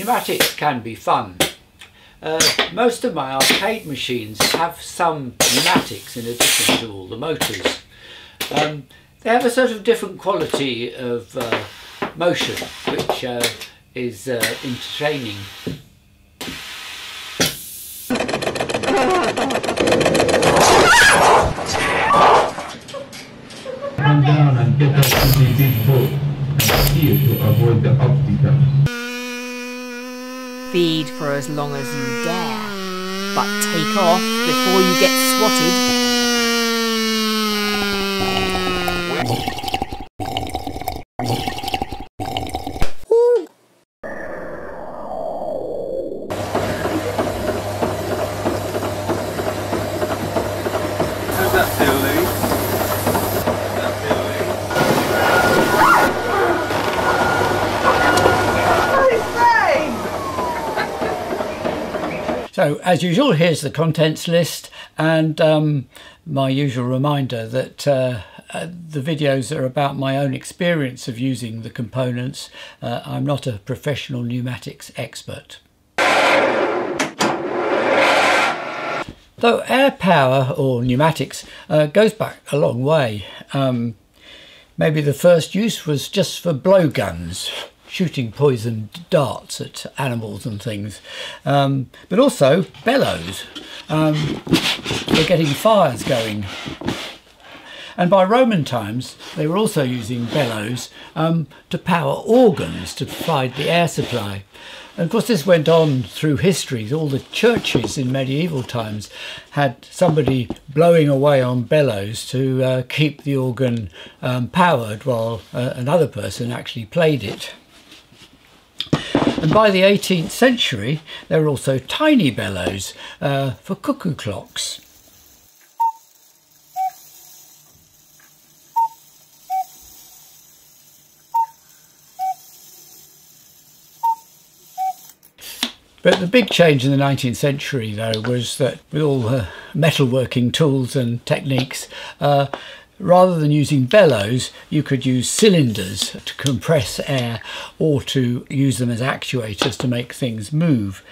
Pneumatics can be fun. Most of my arcade machines have some pneumatics in addition to all the motors. They have a sort of different quality of motion, which is entertaining. Come down and get up to the big boat and steer to avoid the obstacles. Feed for as long as you dare, but take off before you get swatted. How's that feel, Louis? So, as usual, here's the contents list and my usual reminder that the videos are about my own experience of using the components. I'm not a professional pneumatics expert. Though air power or pneumatics goes back a long way. Maybe the first use was just for blowguns, shooting poisoned darts at animals and things, but also bellows for getting fires going. And by Roman times they were also using bellows to power organs to provide the air supply. And of course this went on through history. All the churches in medieval times had somebody blowing away on bellows to keep the organ powered while another person actually played it. And by the 18th century there were also tiny bellows for cuckoo clocks. But the big change in the 19th century though was that with all the metalworking tools and techniques, rather than using bellows, you could use cylinders to compress air or to use them as actuators to make things move.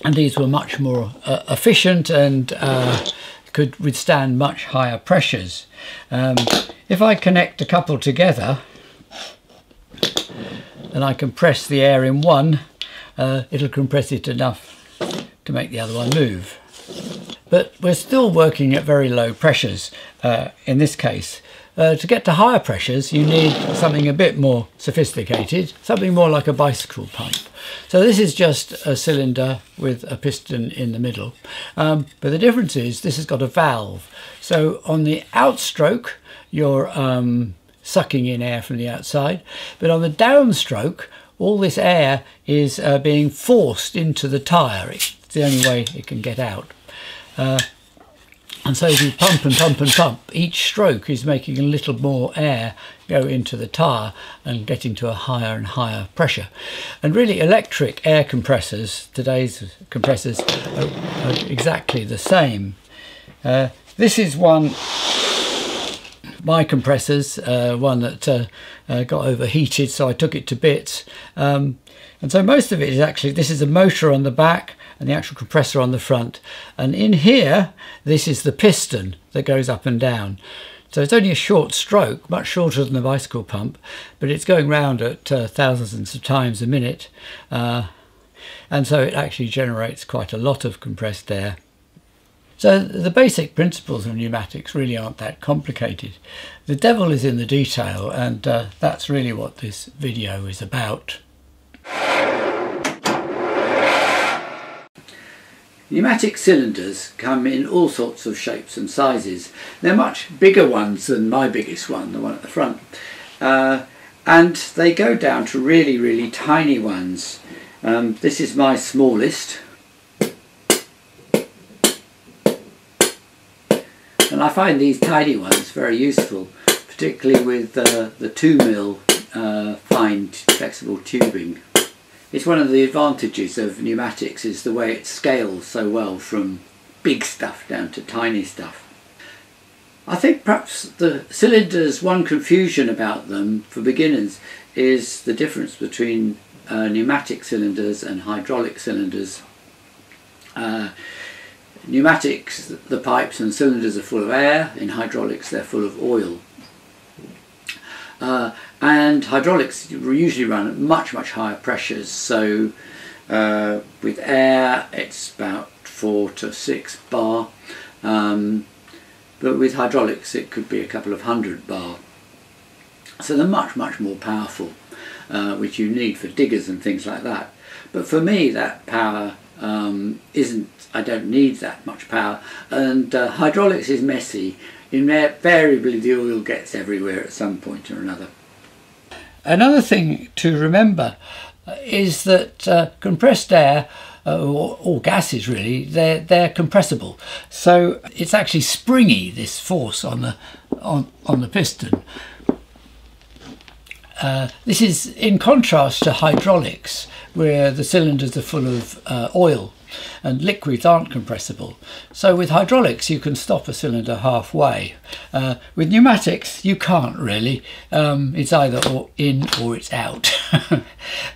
And these were much more efficient and could withstand much higher pressures. If I connect a couple together and I compress the air in one, it'll compress it enough to make the other one move. But we're still working at very low pressures in this case. To get to higher pressures you need something a bit more sophisticated, something more like a bicycle pump. So this is just a cylinder with a piston in the middle, but the difference is this has got a valve. So on the outstroke you're sucking in air from the outside, but on the downstroke all this air is being forced into the tyre. It's the only way it can get out. And so if you pump and pump and pump, each stroke is making a little more air go into the tyre and getting to a higher and higher pressure. And really electric air compressors, today's compressors, are exactly the same. This is my compressors, one that got overheated, so I took it to bits. And so most of it is actually, this is a motor on the back and the actual compressor on the front. And in here, this is the piston that goes up and down. So it's only a short stroke, much shorter than the bicycle pump, but it's going round at thousands of times a minute. And so it actually generates quite a lot of compressed air. So the basic principles of pneumatics really aren't that complicated. The devil is in the detail, and that's really what this video is about. Pneumatic cylinders come in all sorts of shapes and sizes. They're much bigger ones than my biggest one, the one at the front. And they go down to really, really tiny ones. This is my smallest. And I find these tiny ones very useful, particularly with the 2mm fine flexible tubing. It's one of the advantages of pneumatics is the way it scales so well from big stuff down to tiny stuff. I think perhaps the cylinders, one confusion about them for beginners is the difference between pneumatic cylinders and hydraulic cylinders. Pneumatics, the pipes and cylinders are full of air. In hydraulics they're full of oil. And hydraulics usually run at much higher pressures, so with air it's about 4 to 6 bar, but with hydraulics it could be a couple of 100 bar. So they're much more powerful, which you need for diggers and things like that. But for me that power I don't need that much power, and hydraulics is messy. Invariably the oil gets everywhere at some point or another. Another thing to remember is that compressed air, or gases really, they're compressible. So it's actually springy, this force on the piston. This is in contrast to hydraulics, where the cylinders are full of oil and liquids aren't compressible. So with hydraulics you can stop a cylinder halfway. With pneumatics you can't really. It's either in or it's out.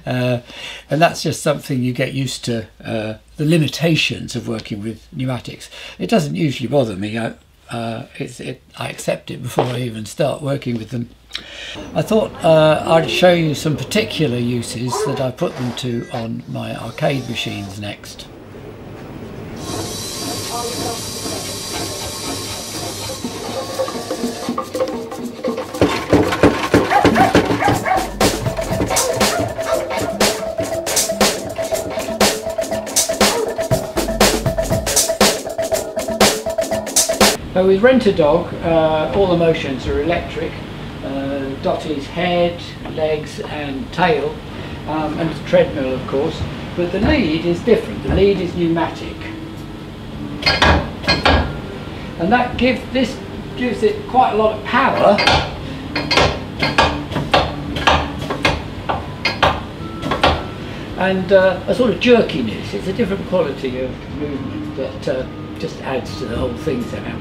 And that's just something you get used to, the limitations of working with pneumatics. It doesn't usually bother me. I accept it before I even start working with them. I thought I'd show you some particular uses that I put them to on my arcade machines next. So with Rent-A-Dog, all the motions are electric. Dottie's head, legs and tail, and the treadmill of course, but the lead is different. The lead is pneumatic, and that gives it quite a lot of power, and a sort of jerkiness. It's a different quality of movement that just adds to the whole thing somehow.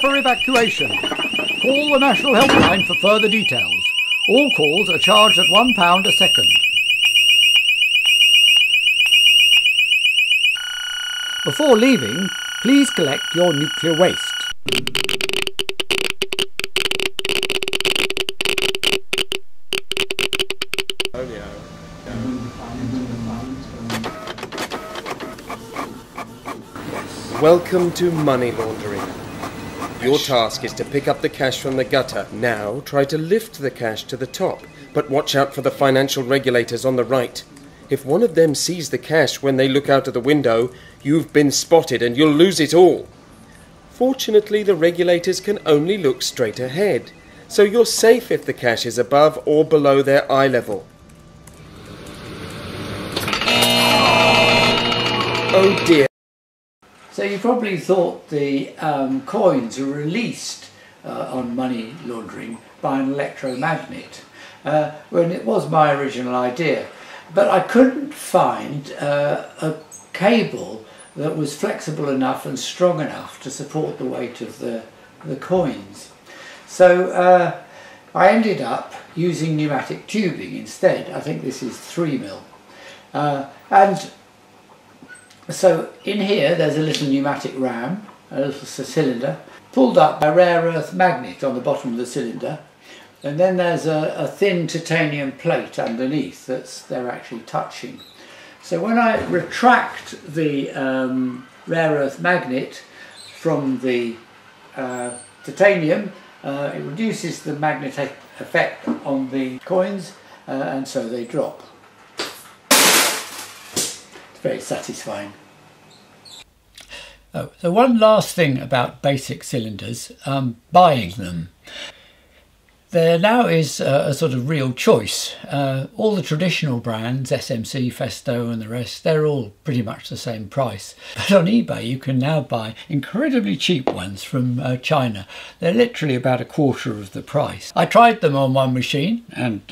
For evacuation. Call the National Helpline for further details. All calls are charged at £1 a second. Before leaving, please collect your nuclear waste. Welcome to money laundering. Your task is to pick up the cash from the gutter. Now try to lift the cash to the top, but watch out for the financial regulators on the right. If one of them sees the cash when they look out of the window, you've been spotted and you'll lose it all. Fortunately, the regulators can only look straight ahead, so you're safe if the cash is above or below their eye level. Oh dear. So you probably thought the coins were released on money laundering by an electromagnet, when it was my original idea. But I couldn't find a cable that was flexible enough and strong enough to support the weight of the coins. So I ended up using pneumatic tubing instead. I think this is 3mm. And so in here there's a little pneumatic ram, a little cylinder, pulled up by a rare earth magnet on the bottom of the cylinder, and then there's a thin titanium plate underneath they're actually touching. So when I retract the rare earth magnet from the titanium, it reduces the magnetic effect on the coins, and so they drop. It's very satisfying. Oh, so one last thing about basic cylinders, buying them. There now is a sort of real choice. All the traditional brands, SMC, Festo and the rest, they're all pretty much the same price. But on eBay you can now buy incredibly cheap ones from China. They're literally about a quarter of the price. I tried them on one machine and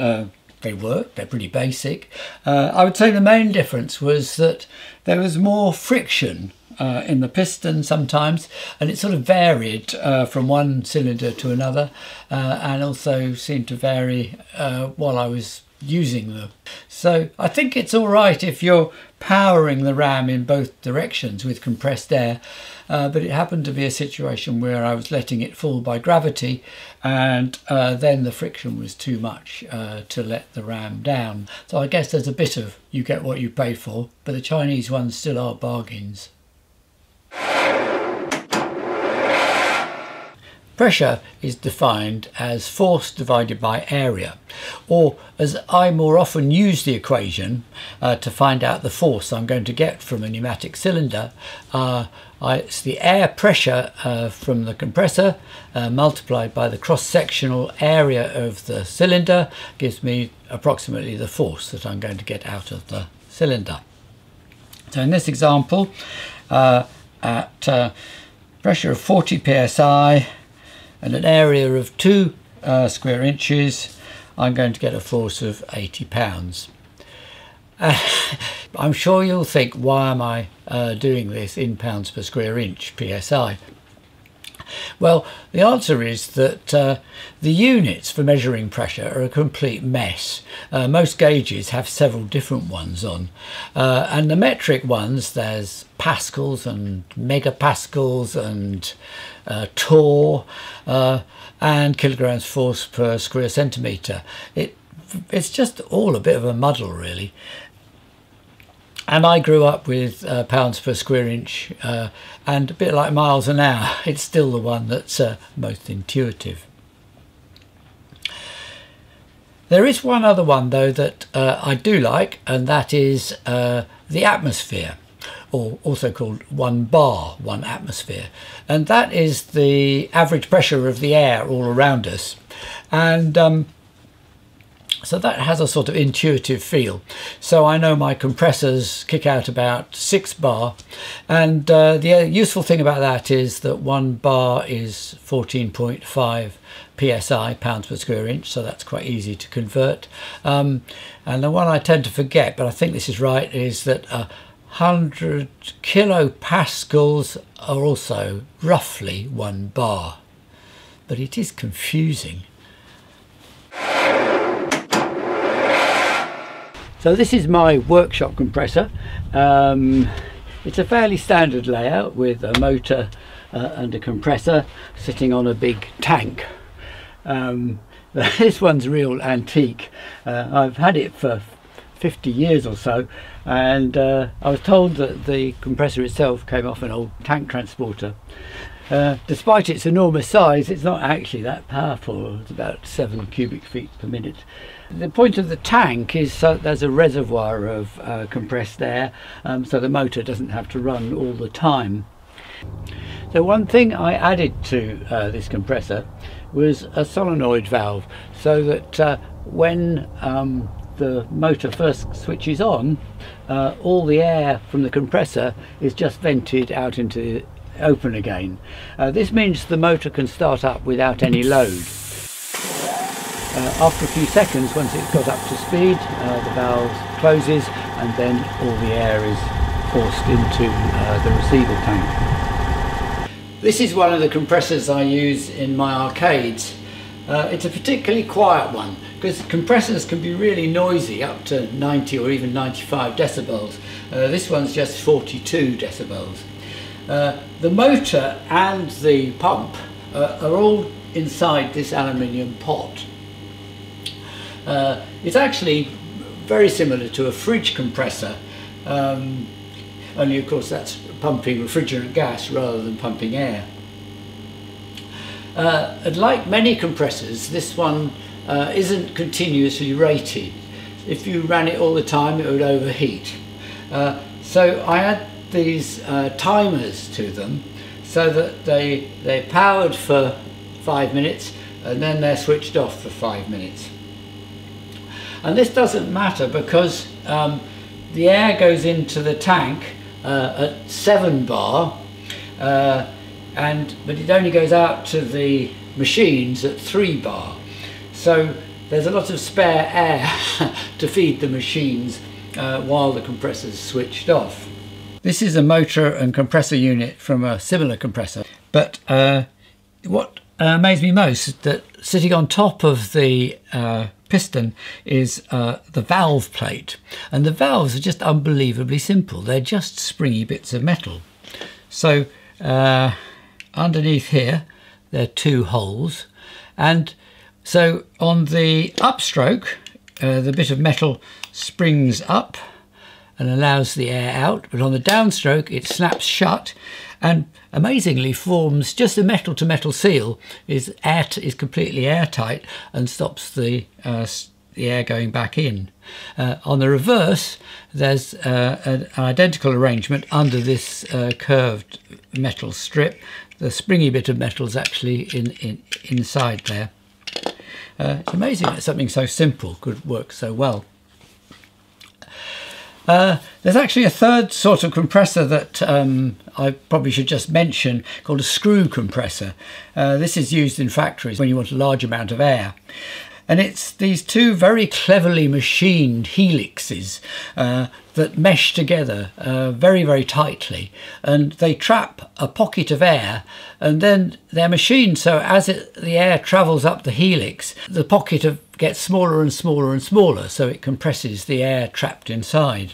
they work, they're pretty basic. I would say the main difference was that there was more friction in the piston sometimes, and it sort of varied from one cylinder to another, and also seemed to vary while I was using them. So I think it's all right if you're powering the ram in both directions with compressed air, but it happened to be a situation where I was letting it fall by gravity, and then the friction was too much to let the ram down. So I guess there's a bit of you get what you pay for, but the Chinese ones still are bargains. Pressure is defined as force divided by area, or as I more often use the equation to find out the force I'm going to get from a pneumatic cylinder, it's the air pressure from the compressor multiplied by the cross-sectional area of the cylinder gives me approximately the force that I'm going to get out of the cylinder. So in this example, at pressure of 40 psi and an area of 2 square inches, I'm going to get a force of 80 pounds. I'm sure you'll think, why am I doing this in pounds per square inch, psi? Well, the answer is that the units for measuring pressure are a complete mess. Most gauges have several different ones on, and the metric ones, there's pascals and megapascals and torr and kilograms force per square centimetre. It's just all a bit of a muddle, really. And I grew up with pounds per square inch, and a bit like miles an hour, it's still the one that's most intuitive. There is one other one though that I do like, and that is the atmosphere, or also called 1 bar, 1 atmosphere. And that is the average pressure of the air all around us. And so that has a sort of intuitive feel. So I know my compressors kick out about 6 bar, and the useful thing about that is that 1 bar is 14.5 psi, pounds per square inch, so that's quite easy to convert. And the one I tend to forget, but I think this is right, is that 100 kilopascals are also roughly 1 bar, but it is confusing. So this is my workshop compressor. It's a fairly standard layout with a motor and a compressor sitting on a big tank. This one's real antique. I've had it for 50 years or so, and I was told that the compressor itself came off an old tank transporter. Despite its enormous size, it's not actually that powerful. It's about 7 cubic feet per minute. The point of the tank is so there's a reservoir of compressed air, so the motor doesn't have to run all the time. So one thing I added to this compressor was a solenoid valve, so that when the motor first switches on, all the air from the compressor is just vented out into the open again. This means the motor can start up without any load. After a few seconds, once it's got up to speed, the valve closes and then all the air is forced into the receiver tank. This is one of the compressors I use in my arcades. It's a particularly quiet one because compressors can be really noisy, up to 90 or even 95 decibels. This one's just 42 decibels. The motor and the pump are all inside this aluminium pot. It's actually very similar to a fridge compressor, only of course that's pumping refrigerant gas rather than pumping air. And like many compressors, this one isn't continuously rated. If you ran it all the time, it would overheat. So I add these timers to them so that they're powered for 5 minutes and then they're switched off for 5 minutes. And this doesn't matter because the air goes into the tank at 7 bar, but it only goes out to the machines at 3 bar. So there's a lot of spare air to feed the machines while the compressor's switched off. This is a motor and compressor unit from a similar compressor, but what amazed me most is that sitting on top of the piston is the valve plate, and the valves are just unbelievably simple. They're just springy bits of metal. So underneath here there are 2 holes, and so on the upstroke the bit of metal springs up and allows the air out, but on the downstroke it snaps shut and amazingly forms just a metal to metal seal, is completely airtight and stops the air going back in. On the reverse there's an identical arrangement under this curved metal strip. The springy bit of metal is actually inside there. It's amazing that something so simple could work so well. There's actually a third sort of compressor that I probably should just mention, called a screw compressor. This is used in factories when you want a large amount of air. And it's these 2 very cleverly machined helixes that mesh together very, very tightly, and they trap a pocket of air, and then they're machined so as the air travels up the helix, the pocket gets smaller and smaller and smaller, so it compresses the air trapped inside.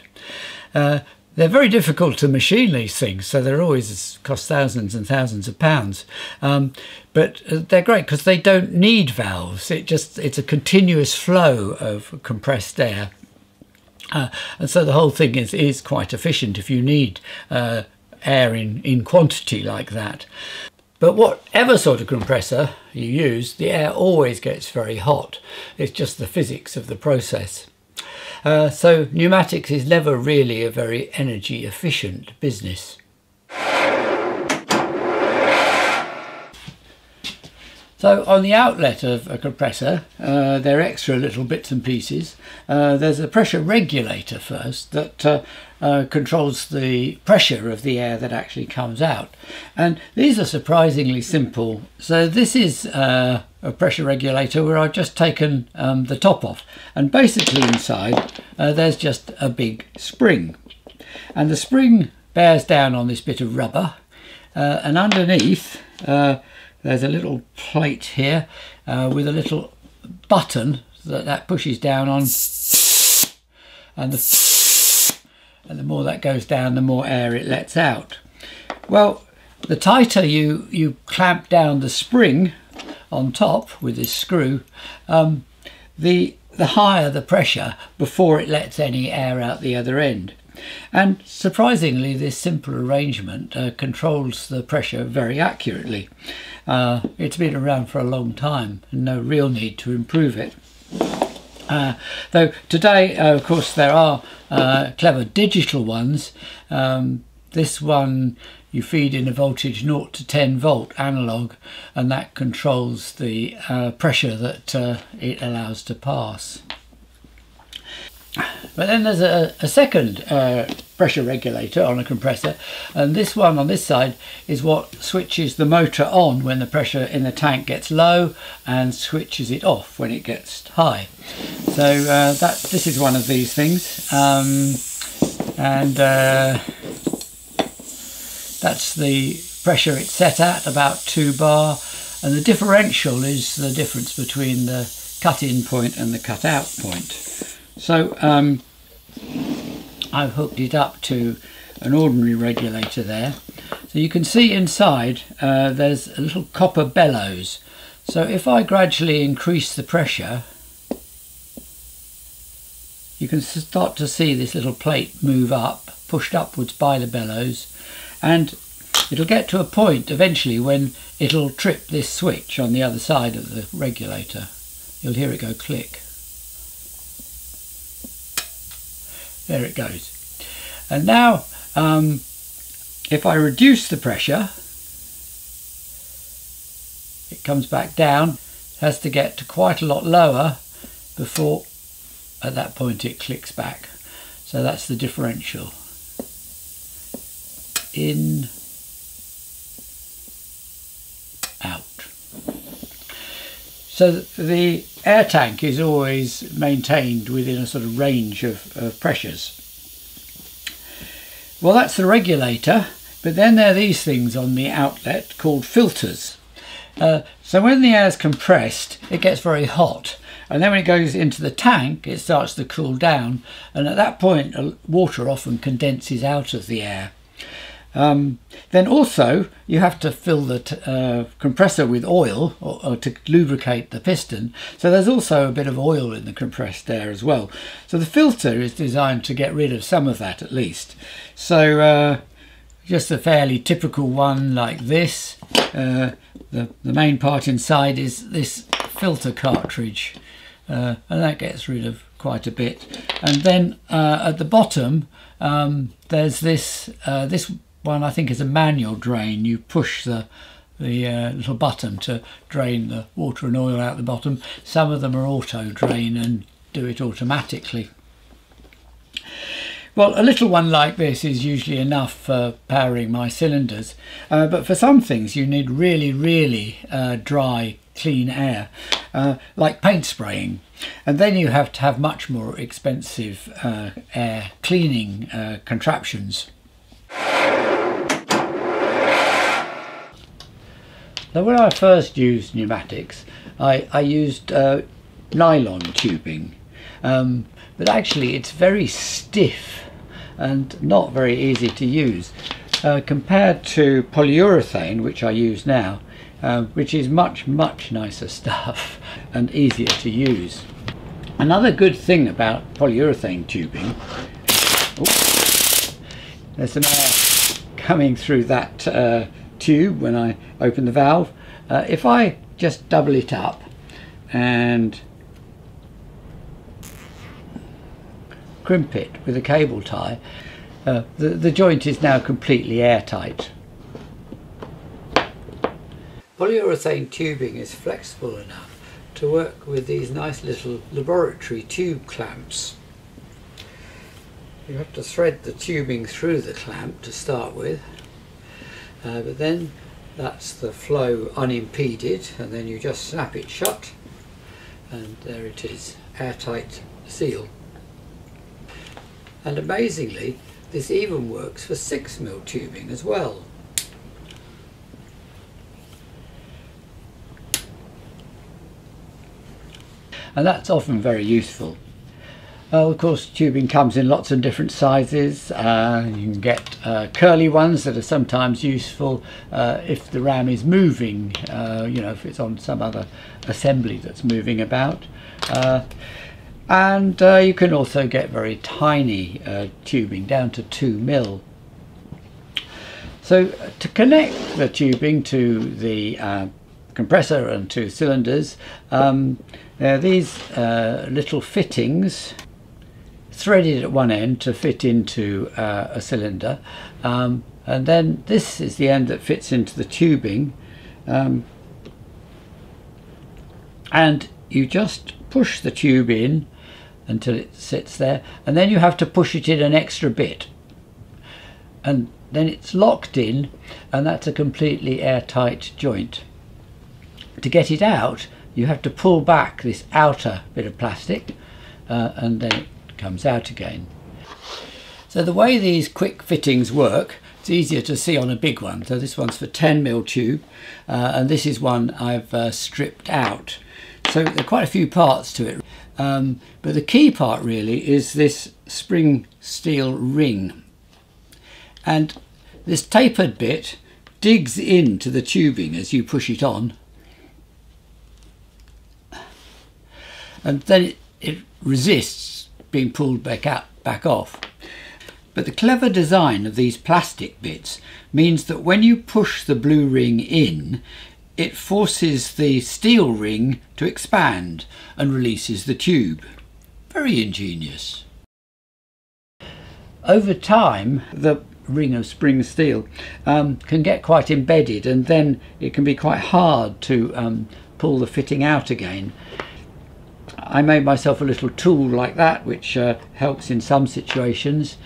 They're very difficult to machine, these things, so they're always cost thousands and thousands of pounds. But they're great because they don't need valves. It's a continuous flow of compressed air. And so the whole thing is quite efficient if you need air in quantity like that. But whatever sort of compressor you use, the air always gets very hot. It's just the physics of the process. So pneumatics is never really a very energy efficient business. So on the outlet of a compressor, there are extra little bits and pieces. There's a pressure regulator first that controls the pressure of the air that actually comes out. And these are surprisingly simple. So this is a pressure regulator where I've just taken the top off. And basically inside there's just a big spring. And the spring bears down on this bit of rubber. And underneath there's a little plate here with a little button that pushes down on, and the more that goes down, the more air it lets out. Well, the tighter you clamp down the spring on top with this screw, the higher the pressure before it lets any air out the other end. And surprisingly, this simple arrangement controls the pressure very accurately. It's been around for a long time and no real need to improve it. Though today, of course, there are clever digital ones. This one you feed in a voltage 0 to 10 volt analog, and that controls the pressure that it allows to pass. But then there's a second pressure regulator on a compressor, and this one on this side is what switches the motor on when the pressure in the tank gets low and switches it off when it gets high. So this is one of these things, and that's the pressure it's set at, about 2 bar, and the differential is the difference between the cut-in point and the cut-out point. So I've hooked it up to an ordinary regulator there. So you can see inside there's a little copper bellows. So if I gradually increase the pressure, you can start to see this little plate move up, pushed upwards by the bellows, and it'll get to a point eventually when it'll trip this switch on the other side of the regulator. You'll hear it go click. There it goes. And now if I reduce the pressure, it comes back down. It has to get to quite a lot lower before at that point it clicks back. So that's the differential. In, out. So the air tank is always maintained within a sort of range of pressures. Well, that's the regulator, but then there are these things on the outlet called filters. So when the air is compressed, it gets very hot, and then when it goes into the tank, it starts to cool down, and at that point water often condenses out of the air. Then also you have to fill the compressor with oil or to lubricate the piston, so there's also a bit of oil in the compressed air as well. So the filter is designed to get rid of some of that at least. So just a fairly typical one like this. The main part inside is this filter cartridge, and that gets rid of quite a bit. And then at the bottom there's this one, I think, is a manual drain. You push the little button to drain the water and oil out the bottom. Some of them are auto drain and do it automatically. Well, a little one like this is usually enough for powering my cylinders, but for some things you need really dry, clean air, like paint spraying, and then you have to have much more expensive air cleaning contraptions. So when I first used pneumatics, I used nylon tubing, but actually it's very stiff and not very easy to use compared to polyurethane, which I use now, which is much nicer stuff and easier to use. Another good thing about polyurethane tubing, there's some air coming through that tube when I open the valve. If I just double it up and crimp it with a cable tie, the joint is now completely airtight. Polyurethane tubing is flexible enough to work with these nice little laboratory tube clamps. You have to thread the tubing through the clamp to start with, but then that's the flow unimpeded, and then you just snap it shut and there it is, airtight seal. And amazingly, this even works for 6mm tubing as well. And that's often very useful. Of course, tubing comes in lots of different sizes. You can get curly ones that are sometimes useful if the ram is moving, you know, if it's on some other assembly that's moving about. And you can also get very tiny tubing down to 2mm. So to connect the tubing to the compressor and to cylinders, there are these little fittings threaded at one end to fit into a cylinder, and then this is the end that fits into the tubing, and you just push the tube in until it sits there, and then you have to push it in an extra bit, and then it's locked in, and that's a completely airtight joint. To get it out, you have to pull back this outer bit of plastic, and then it comes out again. So the way these quick fittings work, it's easier to see on a big one. So this one's for 10mm tube, and this is one I've stripped out. So there are quite a few parts to it, but the key part really is this spring steel ring, and this tapered bit digs into the tubing as you push it on, and then it resists being pulled back off. But the clever design of these plastic bits means that when you push the blue ring in, it forces the steel ring to expand and releases the tube. Very ingenious. Over time, the ring of spring steel can get quite embedded, and then it can be quite hard to pull the fitting out again. I made myself a little tool like that, which helps in some situations.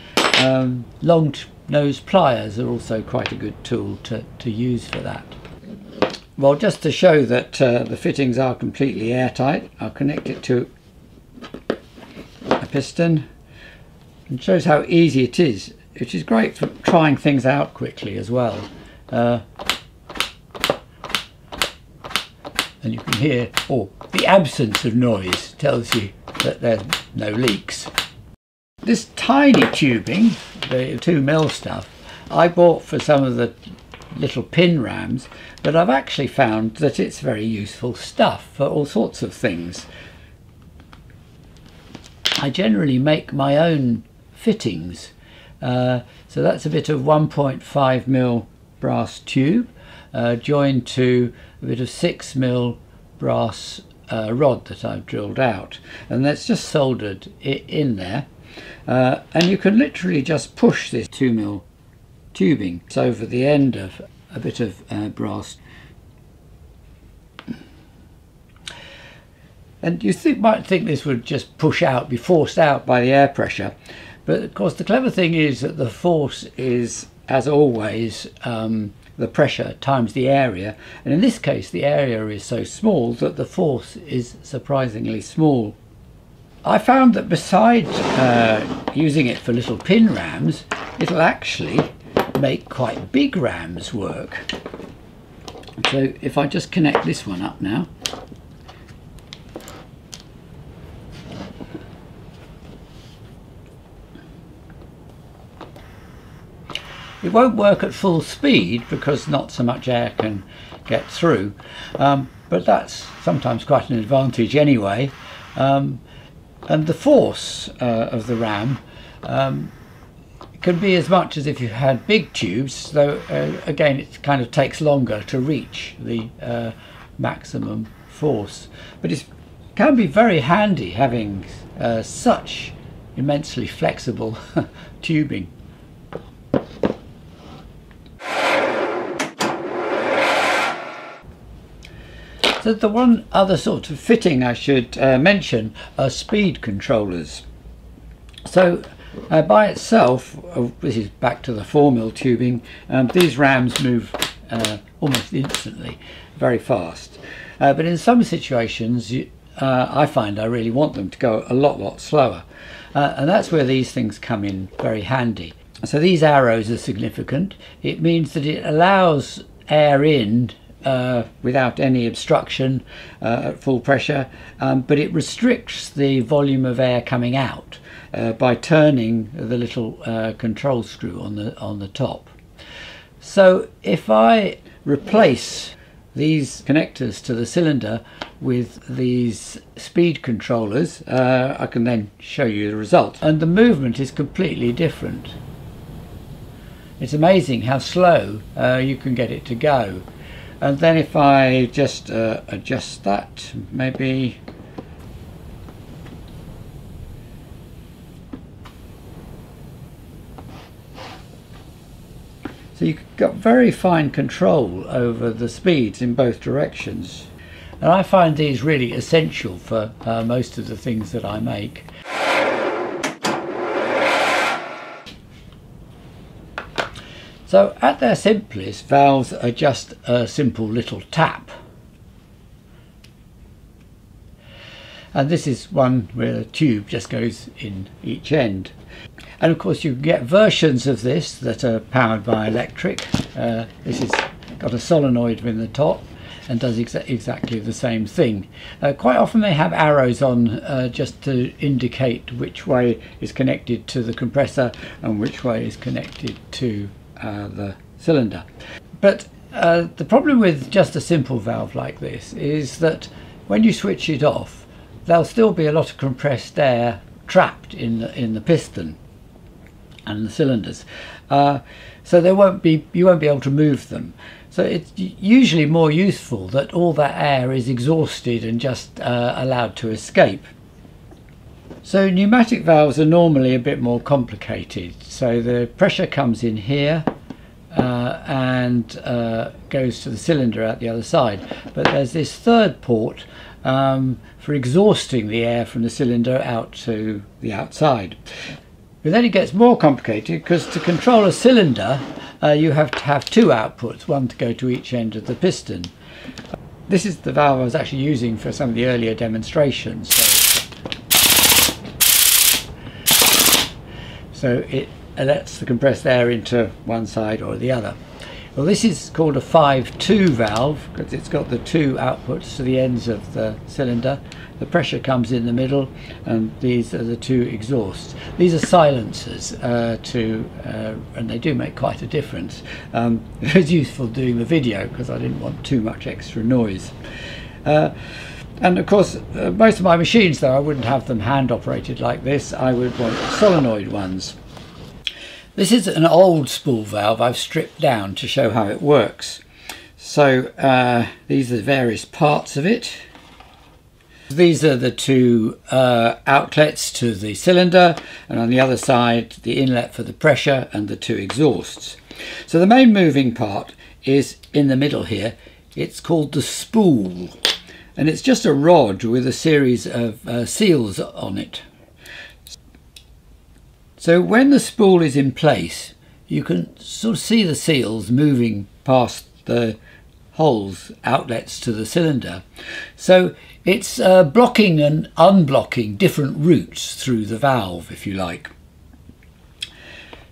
Long nose pliers are also quite a good tool to use for that. Well, just to show that the fittings are completely airtight, I'll connect it to a piston. It shows how easy it is, which is great for trying things out quickly as well. And you can hear, the absence of noise tells you that there's no leaks. This tiny tubing, the 2mm stuff, I bought for some of the little pin rams, but I've actually found that it's very useful stuff for all sorts of things. I generally make my own fittings, so that's a bit of 1.5mm brass tube joined to a bit of 6mm brass rod that I've drilled out, and that's just soldered in there, and you can literally just push this 2mm tubing over the end of a bit of brass. And you might think this would just push out, be forced out by the air pressure, but of course the clever thing is that the force is, as always, the pressure times the area, and in this case the area is so small that the force is surprisingly small. I found that besides using it for little pin rams, it'll actually make quite big rams work. So if I just connect this one up now, it won't work at full speed because not so much air can get through, but that's sometimes quite an advantage anyway. And the force of the ram can be as much as if you had big tubes, though again it kind of takes longer to reach the maximum force. But it can be very handy having such immensely flexible tubing. So the one other sort of fitting I should mention are speed controllers. So by itself, this is back to the 4mm tubing, these rams move almost instantly, very fast. But in some situations I find I really want them to go a lot slower. And that's where these things come in very handy. So these arrows are significant. It means that it allows air in without any obstruction at full pressure, but it restricts the volume of air coming out by turning the little control screw on the top. So if I replace these connectors to the cylinder with these speed controllers, I can then show you the result, and the movement is completely different. It's amazing how slow you can get it to go. And then if I just adjust that, maybe so you've got very fine control over the speeds in both directions, and I find these really essential for most of the things that I make. So at their simplest, valves are just a simple little tap. And this is one where the tube just goes in each end. And of course you can get versions of this that are powered by electric. This has got a solenoid in the top and does exactly the same thing. Quite often they have arrows on just to indicate which way is connected to the compressor and which way is connected to the cylinder. But the problem with just a simple valve like this is that when you switch it off, there'll still be a lot of compressed air trapped in the piston and the cylinders, so you won't be able to move them. So it's usually more useful that all that air is exhausted and just allowed to escape. So pneumatic valves are normally a bit more complicated. So the pressure comes in here and goes to the cylinder out the other side, but there's this third port for exhausting the air from the cylinder out to the outside. But then it gets more complicated, because to control a cylinder you have to have two outputs, one to go to each end of the piston. This is the valve I was actually using for some of the earlier demonstrations. So it lets the compressed air into one side or the other. Well, this is called a 5-2 valve because it's got the two outputs to the ends of the cylinder. The pressure comes in the middle, and these are the two exhausts. These are silencers and they do make quite a difference. It was useful doing the video because I didn't want too much extra noise. And of course, most of my machines, though, I wouldn't have them hand operated like this. I would want solenoid ones. This is an old spool valve I've stripped down to show how it works. So these are the various parts of it. These are the two outlets to the cylinder, and on the other side the inlet for the pressure and the two exhausts. So the main moving part is in the middle here. It's called the spool, and it's just a rod with a series of seals on it. So when the spool is in place, you can sort of see the seals moving past the holes, outlets to the cylinder. So it's blocking and unblocking different routes through the valve, if you like.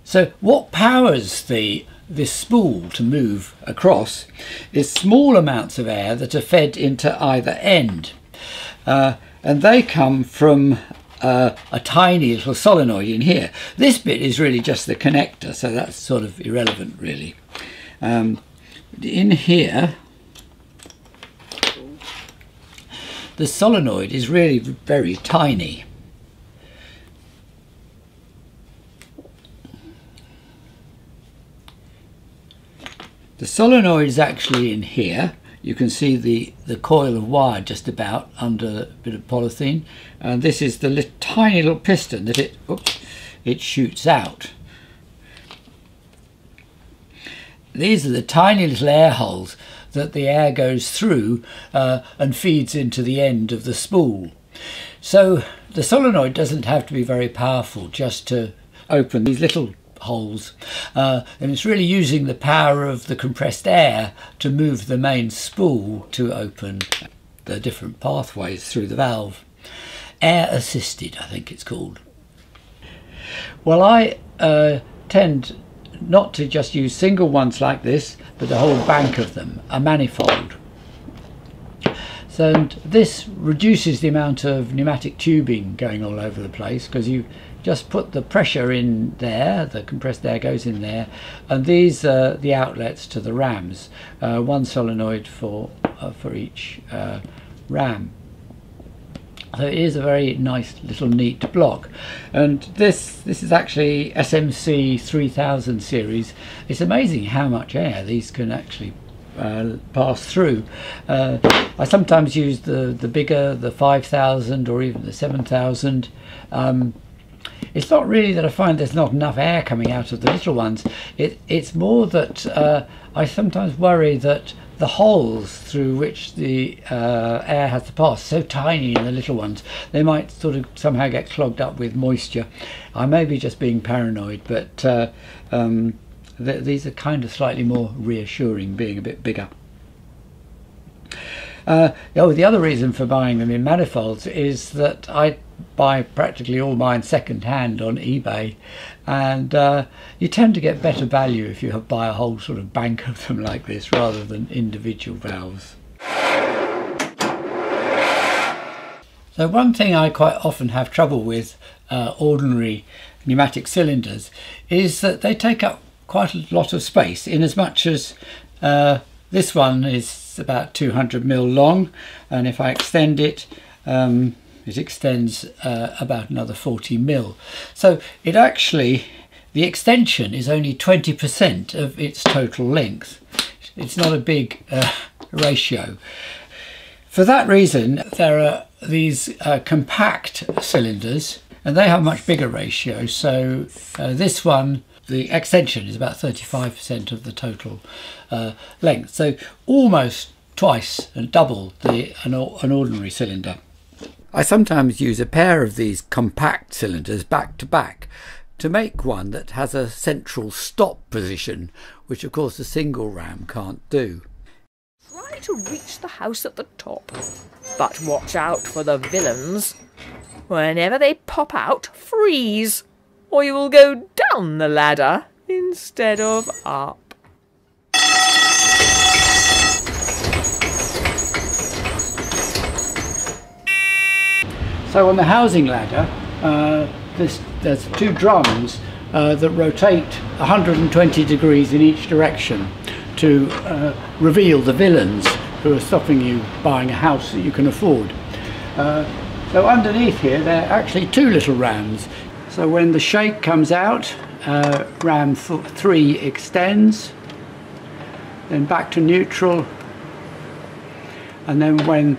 So what powers this spool to move across is small amounts of air that are fed into either end. And they come from a tiny little solenoid in here. This bit is really just the connector, so that's sort of irrelevant really. In here the solenoid is really very tiny. The solenoid is actually in here. You can see the coil of wire just about under a bit of polythene, and this is the tiny little piston that it shoots out. These are the tiny little air holes that the air goes through and feeds into the end of the spool. So the solenoid doesn't have to be very powerful just to open these little holes, and it's really using the power of the compressed air to move the main spool to open the different pathways through the valve. Air assisted, I think it's called. Well, I tend not to just use single ones like this, but a whole bank of them, a manifold. So this reduces the amount of pneumatic tubing going all over the place, because you just put the pressure in there, the compressed air goes in there, and these are the outlets to the rams, one solenoid for each ram. So it is a very nice little neat block, and this is actually SMC 3000 series. It's amazing how much air these can actually pass through. I sometimes use the bigger, the 5000 or even the 7000. It's not really that I find there's not enough air coming out of the little ones. It's more that I sometimes worry that the holes through which the air has to pass are so tiny in the little ones, they might sort of somehow get clogged up with moisture. I may be just being paranoid, but these are kind of slightly more reassuring, being a bit bigger. The other reason for buying them in manifolds is that I buy practically all mine second hand on eBay, and you tend to get better value if you buy a whole sort of bank of them like this rather than individual valves. So one thing I quite often have trouble with ordinary pneumatic cylinders is that they take up quite a lot of space, in as much as this one is about 200 mil long, and if I extend it, it extends about another 40 mil. So it actually, the extension is only 20% of its total length. It's not a big ratio. For that reason, there are these compact cylinders, and they have a much bigger ratio. So this one, the extension is about 35% of the total length. So almost twice and double an ordinary cylinder. I sometimes use a pair of these compact cylinders back to back to make one that has a central stop position, which of course a single ram can't do. Try to reach the house at the top, but watch out for the villains. Whenever they pop out, freeze, or you will go down the ladder instead of up. So on the housing ladder, there's two drums that rotate 120 degrees in each direction to reveal the villains who are stopping you buying a house that you can afford. So underneath here there are actually two little rams. So when the shake comes out, ram 3 extends, then back to neutral, and then when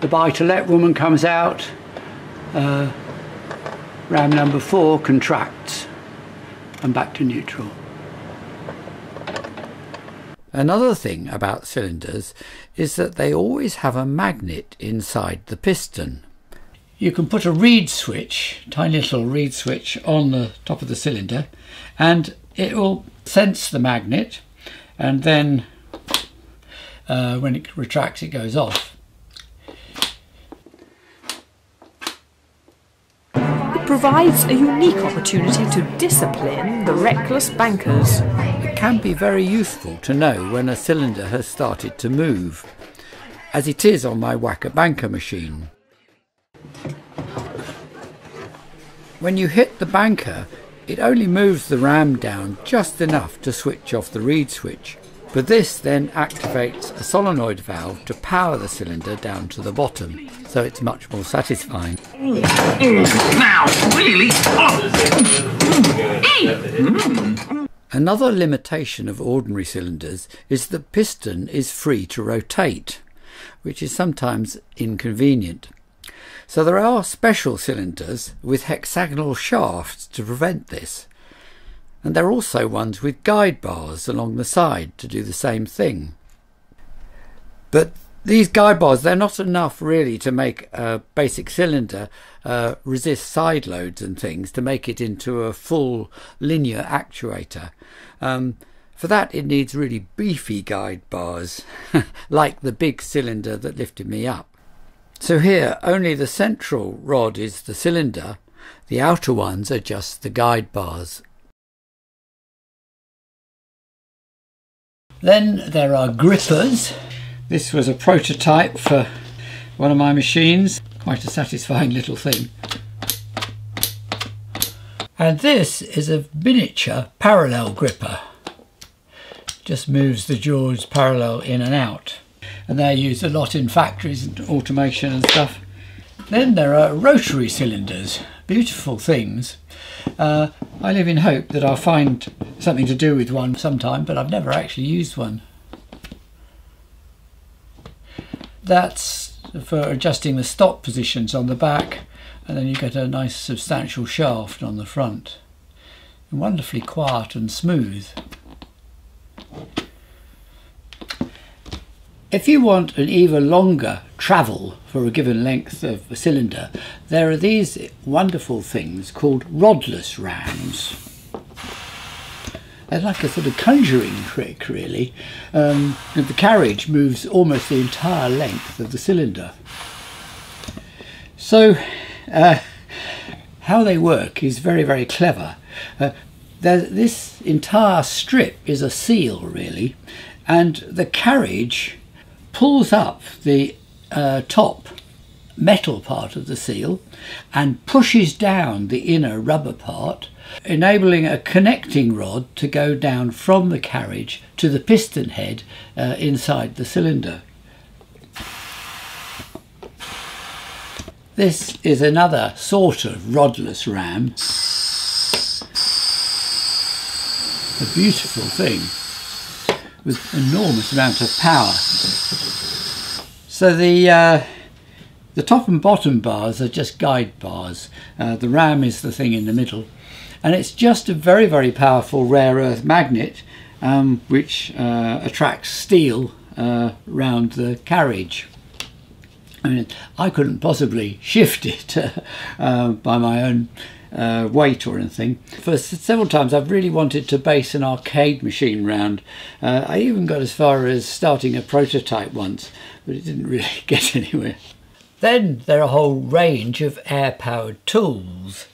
the buy-to-let woman comes out, ram number 4 contracts and back to neutral. Another thing about cylinders is that they always have a magnet inside the piston. You can put a reed switch, tiny little reed switch, on the top of the cylinder, and it will sense the magnet, and then when it retracts it goes off. It provides a unique opportunity to discipline the reckless bankers. It can be very useful to know when a cylinder has started to move, as it is on my whack-a-banker machine. When you hit the banker, it only moves the ram down just enough to switch off the reed switch, but this then activates a solenoid valve to power the cylinder down to the bottom, so it's much more satisfying. Now, really? Another limitation of ordinary cylinders is the piston is free to rotate, which is sometimes inconvenient. So there are special cylinders with hexagonal shafts to prevent this. And there are also ones with guide bars along the side to do the same thing. But these guide bars, they're not enough really to make a basic cylinder resist side loads and things, to make it into a full linear actuator. For that it needs really beefy guide bars, like the big cylinder that lifted me up. So here only the central rod is the cylinder, the outer ones are just the guide bars. Then there are grippers. This was a prototype for one of my machines, quite a satisfying little thing. And this is a miniature parallel gripper. Just moves the jaws parallel in and out. And they're used a lot in factories and automation and stuff. Then there are rotary cylinders, beautiful things. I live in hope that I'll find something to do with one sometime, but I've never actually used one. That's for adjusting the stop positions on the back, and then you get a nice substantial shaft on the front. Wonderfully quiet and smooth. If you want an even longer travel for a given length of a cylinder, there are these wonderful things called rodless rams. They're like a sort of conjuring trick, really. The carriage moves almost the entire length of the cylinder. So how they work is very, very clever. This entire strip is a seal, really, and the carriage pulls up the top metal part of the seal and pushes down the inner rubber part, enabling a connecting rod to go down from the carriage to the piston head inside the cylinder. This is another sort of rodless ram. A beautiful thing with enormous amount of power. So the top and bottom bars are just guide bars. The ram is the thing in the middle, and it's just a very, very powerful rare earth magnet which attracts steel round the carriage. I mean, I couldn't possibly shift it by my own weight or anything. For several times I've really wanted to base an arcade machine round. I even got as far as starting a prototype once, but it didn't really get anywhere. Then there are a whole range of air-powered tools.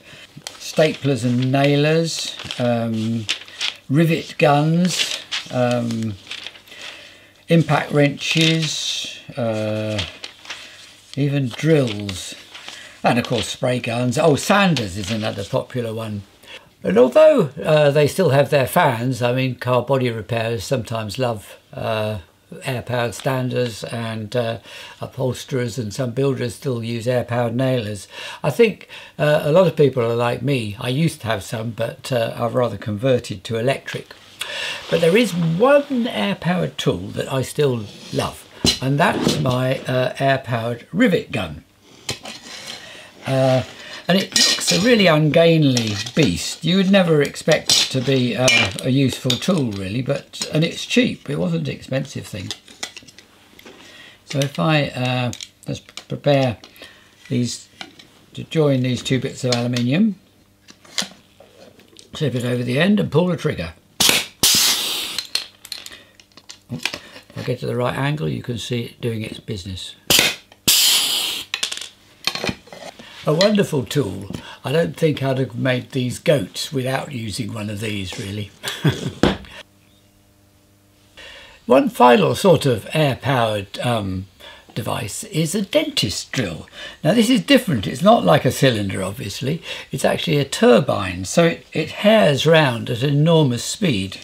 Staplers and nailers, rivet guns, impact wrenches, even drills, and of course spray guns. Oh, sanders is another popular one. And although they still have their fans, I mean, car body repairers sometimes love air-powered standers, and upholsterers and some builders still use air-powered nailers. I think a lot of people are like me. I used to have some, but I've rather converted to electric. But there is one air-powered tool that I still love, and that's my air-powered rivet gun. And it looks a really ungainly beast. You would never expect it to be a useful tool, really, and it's cheap. It wasn't an expensive thing. So if I let's prepare these to join these two bits of aluminium, slip it over the end and pull the trigger. If I get to the right angle, you can see it doing its business. A wonderful tool. I don't think I'd have made these goats without using one of these, really. One final sort of air-powered device is a dentist drill. Now this is different. It's not like a cylinder, obviously. It's actually a turbine, so it hairs round at enormous speed.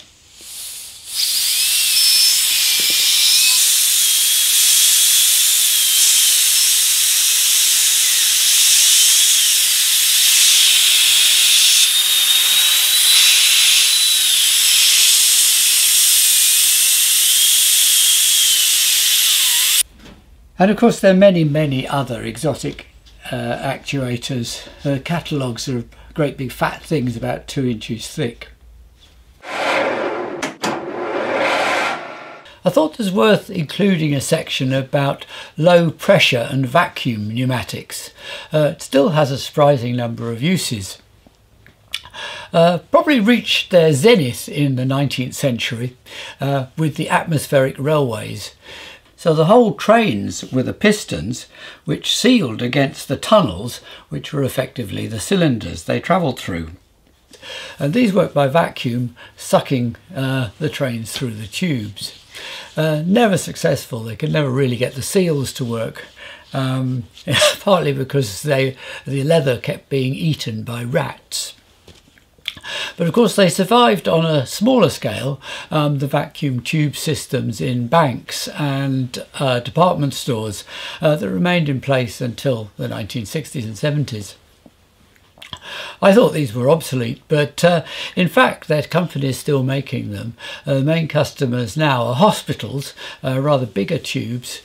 And of course there are many, many other exotic actuators. Catalogues are great big fat things about 2 inches thick. I thought it was worth including a section about low pressure and vacuum pneumatics. It still has a surprising number of uses. Probably reached their zenith in the 19th century with the atmospheric railways. So the whole trains were the pistons which sealed against the tunnels, which were effectively the cylinders they travelled through. And these work by vacuum, sucking the trains through the tubes. Never successful. They could never really get the seals to work, partly because the leather kept being eaten by rats. But of course they survived on a smaller scale, the vacuum tube systems in banks and department stores that remained in place until the 1960s and 70s. I thought these were obsolete, but in fact their company is still making them. The main customers now are hospitals, rather bigger tubes.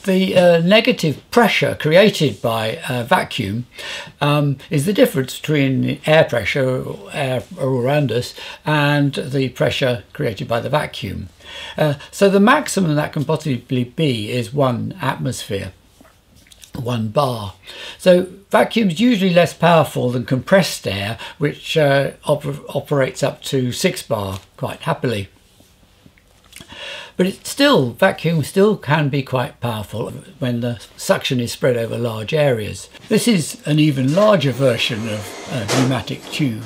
The negative pressure created by vacuum is the difference between air pressure, air around us, and the pressure created by the vacuum. So the maximum that can possibly be is 1 atmosphere, 1 bar. So vacuum's usually less powerful than compressed air, which operates up to 6 bar quite happily. But vacuum still can be quite powerful when the suction is spread over large areas. This is an even larger version of a pneumatic tube.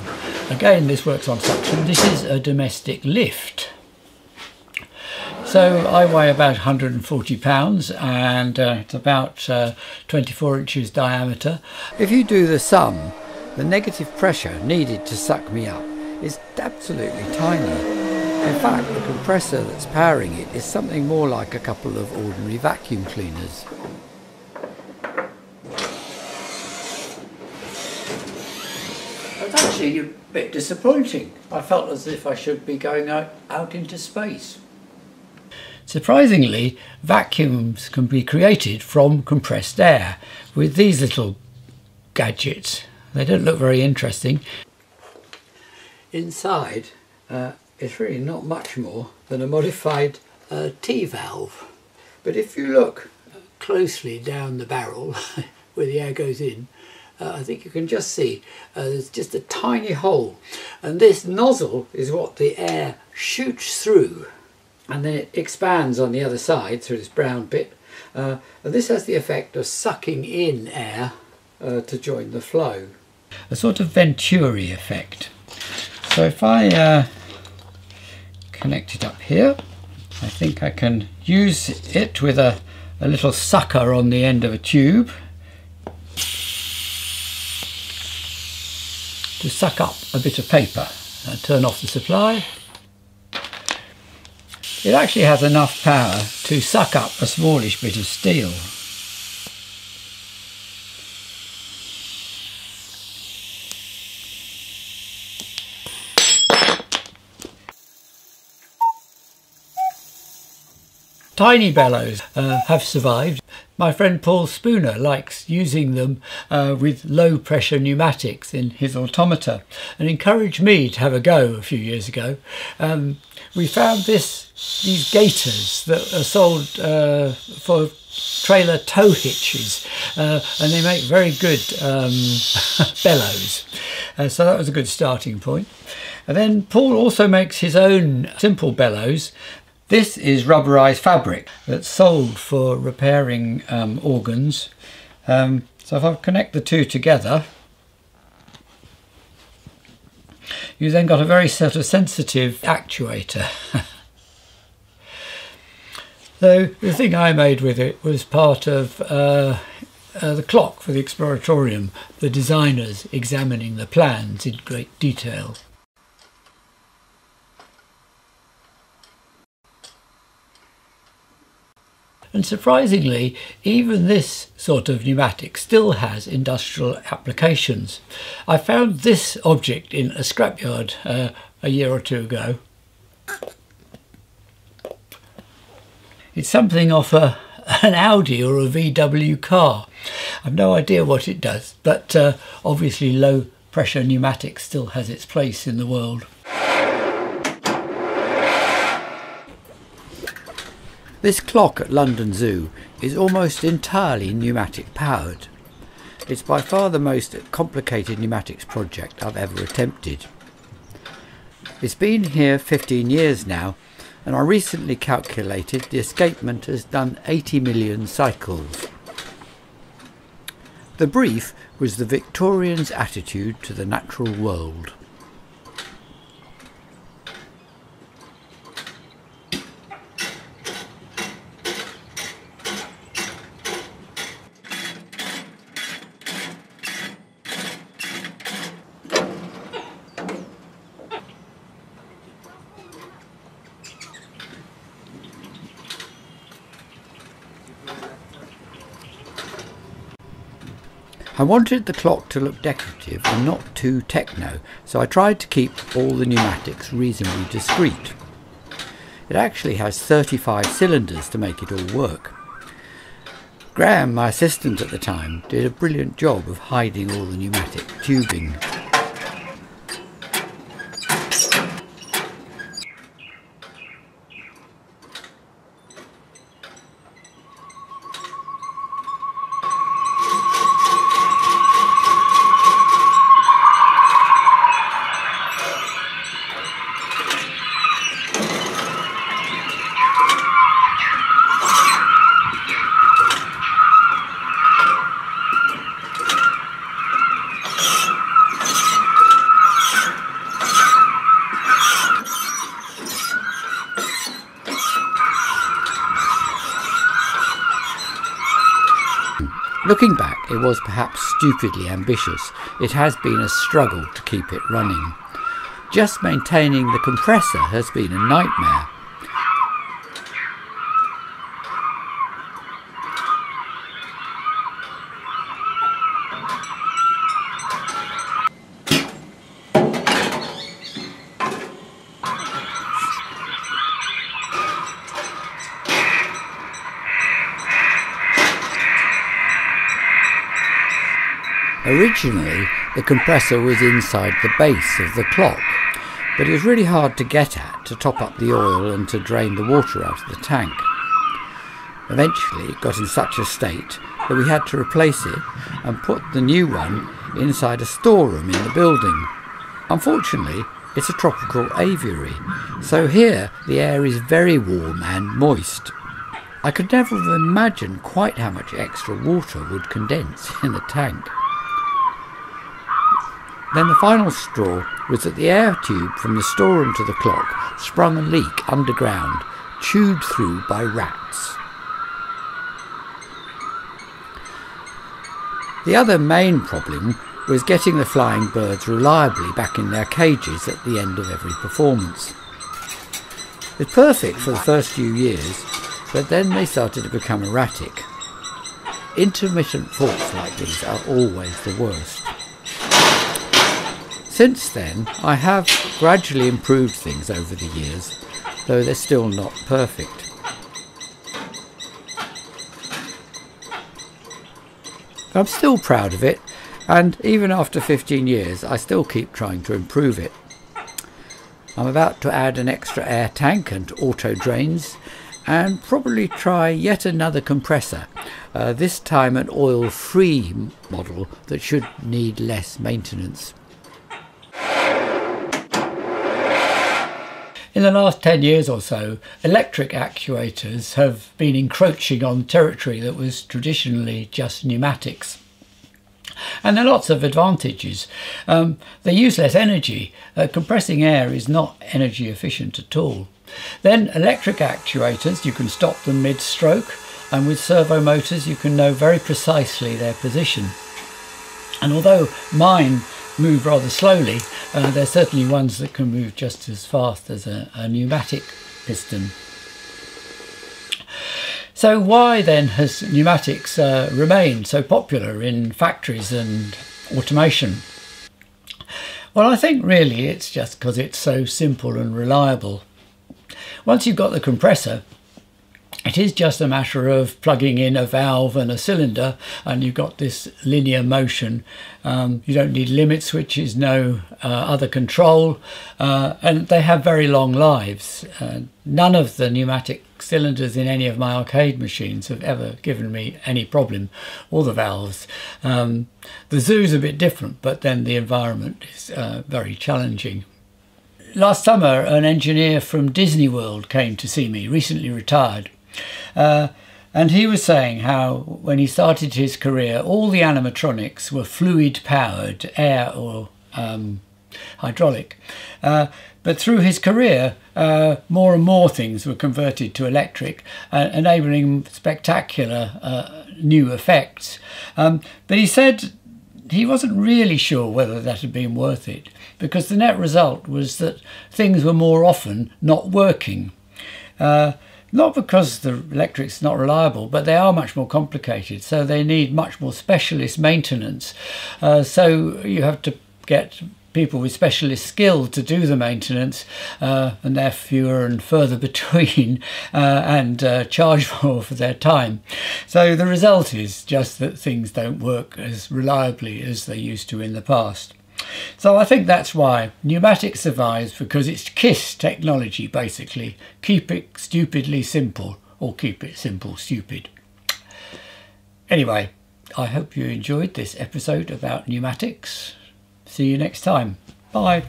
Again, this works on suction. This is a domestic lift. So I weigh about 140 pounds and it's about 24 inches diameter. If you do the sum, the negative pressure needed to suck me up is absolutely tiny. In fact, the compressor that's powering it is something more like a couple of ordinary vacuum cleaners. actually a bit disappointing. I felt as if I should be going out into space. Surprisingly, vacuums can be created from compressed air with these little gadgets. They don't look very interesting. Inside, it's really not much more than a modified T-valve. But if you look closely down the barrel where the air goes in, I think you can just see there's just a tiny hole, and this nozzle is what the air shoots through, and then it expands on the other side through this brown bit, and this has the effect of sucking in air to join the flow. A sort of Venturi effect. So if I connect it up here, I think I can use it with a little sucker on the end of a tube to suck up a bit of paper. And turn off the supply. It actually has enough power to suck up a smallish bit of steel. Tiny bellows have survived. My friend Paul Spooner likes using them with low pressure pneumatics in his automata and encouraged me to have a go a few years ago. We found these gaiters that are sold for trailer tow hitches, and they make very good bellows. So that was a good starting point. And then Paul also makes his own simple bellows. This is rubberized fabric that's sold for repairing organs. So if I connect the two together, you then got a very sort of sensitive actuator. So the thing I made with it was part of the clock for the Exploratorium, the designers examining the plans in great detail. And surprisingly, even this sort of pneumatic still has industrial applications. I found this object in a scrapyard a year or two ago. It's something off an Audi or a VW car. I've no idea what it does, but obviously low pressure pneumatics still has its place in the world. This clock at London Zoo is almost entirely pneumatic powered. It's by far the most complicated pneumatics project I've ever attempted. It's been here 15 years now, and I recently calculated the escapement has done 80 million cycles. The brief was the Victorians' attitude to the natural world. I wanted the clock to look decorative and not too techno, so I tried to keep all the pneumatics reasonably discreet. It actually has 35 cylinders to make it all work. Graham, my assistant at the time, did a brilliant job of hiding all the pneumatic tubing. Looking back, it was perhaps stupidly ambitious. It has been a struggle to keep it running. Just maintaining the compressor has been a nightmare. Originally, the compressor was inside the base of the clock, but it was really hard to get at to top up the oil and to drain the water out of the tank. Eventually it got in such a state that we had to replace it and put the new one inside a storeroom in the building. Unfortunately, it's a tropical aviary, so here the air is very warm and moist. I could never have imagined quite how much extra water would condense in the tank. Then the final straw was that the air tube from the storeroom to the clock sprung a leak underground, chewed through by rats. The other main problem was getting the flying birds reliably back in their cages at the end of every performance. It was perfect for the first few years, but then they started to become erratic. Intermittent faults like these are always the worst. Since then, I have gradually improved things over the years, though they're still not perfect. I'm still proud of it, and even after 15 years I still keep trying to improve it. I'm about to add an extra air tank and auto drains, and probably try yet another compressor, this time an oil-free model that should need less maintenance. In the last 10 years or so, electric actuators have been encroaching on territory that was traditionally just pneumatics. And there are lots of advantages. They use less energy. Compressing air is not energy efficient at all. Then electric actuators, you can stop them mid-stroke, and with servo motors you can know very precisely their position. And although mine move rather slowly, there's certainly ones that can move just as fast as a pneumatic piston. So why then has pneumatics remained so popular in factories and automation? Well, I think really it's just because it's so simple and reliable. Once you've got the compressor, it is just a matter of plugging in a valve and a cylinder and you've got this linear motion. You don't need limit switches, no other control, and they have very long lives. None of the pneumatic cylinders in any of my arcade machines have ever given me any problem, or the valves. The zoo's a bit different, but then the environment is very challenging. Last summer an engineer from Disney World came to see me, recently retired. And he was saying how when he started his career all the animatronics were fluid powered, air or hydraulic, but through his career more and more things were converted to electric, enabling spectacular new effects. But he said he wasn't really sure whether that had been worth it, because the net result was that things were more often not working. Not because the electric's not reliable, but they are much more complicated, so they need much more specialist maintenance. So you have to get people with specialist skill to do the maintenance, and they're fewer and further between, and charge more for their time. So the result is just that things don't work as reliably as they used to in the past. So I think that's why pneumatic survives, because it's KISS technology basically. Keep it stupidly simple, or keep it simple stupid. Anyway, I hope you enjoyed this episode about pneumatics. See you next time. Bye.